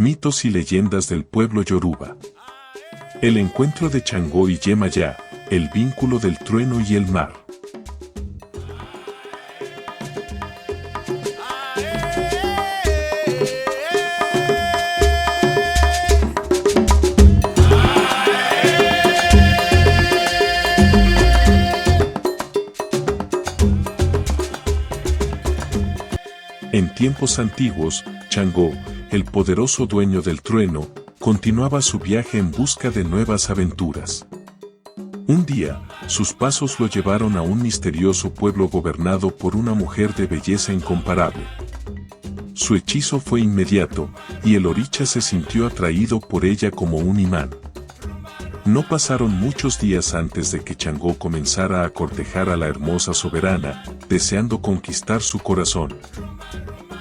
Mitos y leyendas del pueblo Yoruba. El encuentro de Changó y Yemayá, el vínculo del trueno y el mar. En tiempos antiguos, Changó, el poderoso dueño del trueno, continuaba su viaje en busca de nuevas aventuras. Un día, sus pasos lo llevaron a un misterioso pueblo gobernado por una mujer de belleza incomparable. Su hechizo fue inmediato, y el oricha se sintió atraído por ella como un imán. No pasaron muchos días antes de que Changó comenzara a cortejar a la hermosa soberana, deseando conquistar su corazón.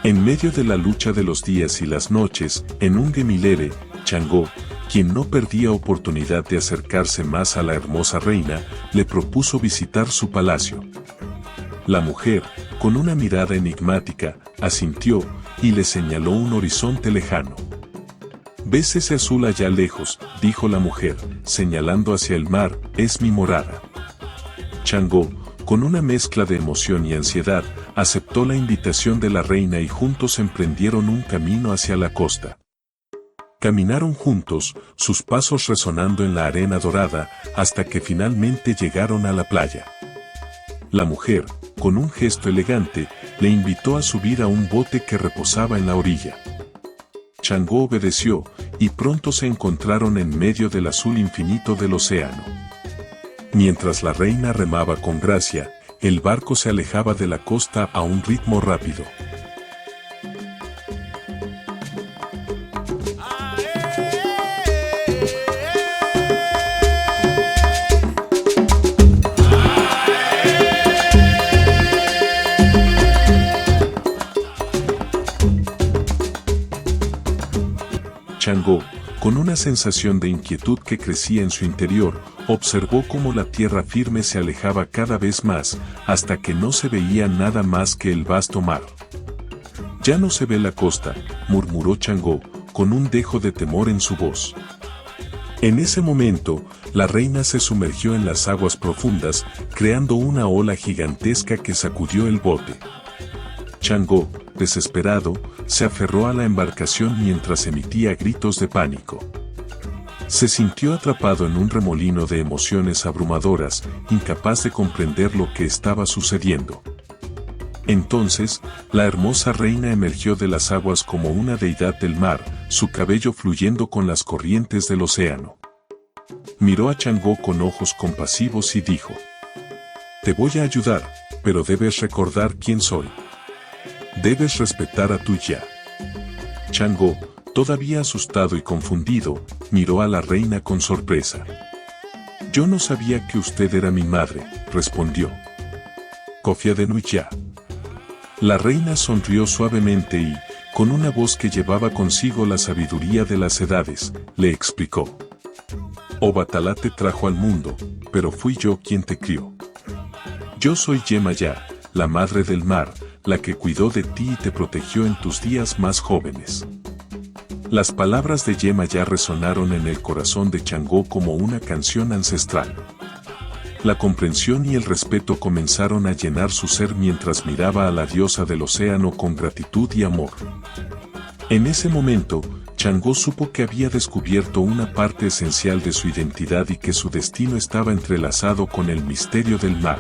En medio de la lucha de los días y las noches, en un gemilere, Changó, quien no perdía oportunidad de acercarse más a la hermosa reina, le propuso visitar su palacio. La mujer, con una mirada enigmática, asintió y le señaló un horizonte lejano. «¿Ves ese azul allá lejos?», dijo la mujer, señalando hacia el mar, «es mi morada». Changó, con una mezcla de emoción y ansiedad, aceptó la invitación de la reina y juntos emprendieron un camino hacia la costa. Caminaron juntos, sus pasos resonando en la arena dorada, hasta que finalmente llegaron a la playa. La mujer, con un gesto elegante, le invitó a subir a un bote que reposaba en la orilla. Changó obedeció, y pronto se encontraron en medio del azul infinito del océano. Mientras la reina remaba con gracia, el barco se alejaba de la costa a un ritmo rápido. Changó, con una sensación de inquietud que crecía en su interior, observó cómo la tierra firme se alejaba cada vez más, hasta que no se veía nada más que el vasto mar. «Ya no se ve la costa», murmuró Changó, con un dejo de temor en su voz. En ese momento, la reina se sumergió en las aguas profundas, creando una ola gigantesca que sacudió el bote. Changó, desesperado, se aferró a la embarcación mientras emitía gritos de pánico. Se sintió atrapado en un remolino de emociones abrumadoras, incapaz de comprender lo que estaba sucediendo. Entonces, la hermosa reina emergió de las aguas como una deidad del mar, su cabello fluyendo con las corrientes del océano. Miró a Changó con ojos compasivos y dijo: «Te voy a ayudar, pero debes recordar quién soy. Debes respetar a tu ya». Changó, todavía asustado y confundido, miró a la reina con sorpresa. «Yo no sabía que usted era mi madre», respondió. «Confía de Nuya». La reina sonrió suavemente y, con una voz que llevaba consigo la sabiduría de las edades, le explicó: «Obatalá te trajo al mundo, pero fui yo quien te crió. Yo soy Yemayá, la madre del mar, la que cuidó de ti y te protegió en tus días más jóvenes». Las palabras de Yemayá resonaron en el corazón de Changó como una canción ancestral. La comprensión y el respeto comenzaron a llenar su ser mientras miraba a la diosa del océano con gratitud y amor. En ese momento, Changó supo que había descubierto una parte esencial de su identidad y que su destino estaba entrelazado con el misterio del mar.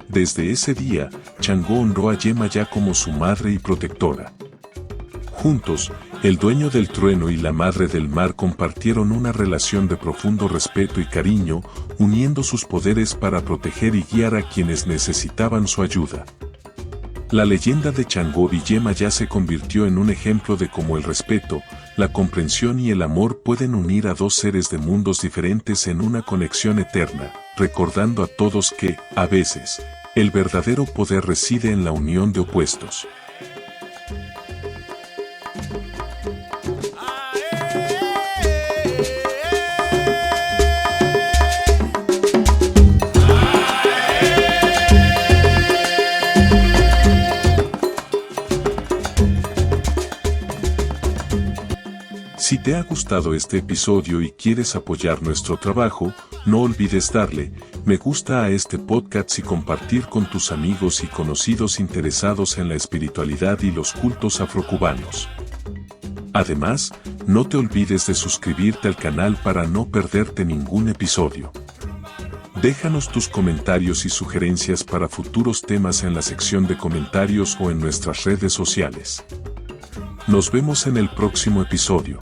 Desde ese día, Changó honró a Yemayá como su madre y protectora. Juntos, el dueño del trueno y la madre del mar compartieron una relación de profundo respeto y cariño, uniendo sus poderes para proteger y guiar a quienes necesitaban su ayuda. La leyenda de Changó y Yemayá se convirtió en un ejemplo de cómo el respeto, la comprensión y el amor pueden unir a dos seres de mundos diferentes en una conexión eterna, recordando a todos que, a veces, el verdadero poder reside en la unión de opuestos. Si te ha gustado este episodio y quieres apoyar nuestro trabajo, no olvides darle me gusta a este podcast y compartir con tus amigos y conocidos interesados en la espiritualidad y los cultos afrocubanos. Además, no te olvides de suscribirte al canal para no perderte ningún episodio. Déjanos tus comentarios y sugerencias para futuros temas en la sección de comentarios o en nuestras redes sociales. Nos vemos en el próximo episodio.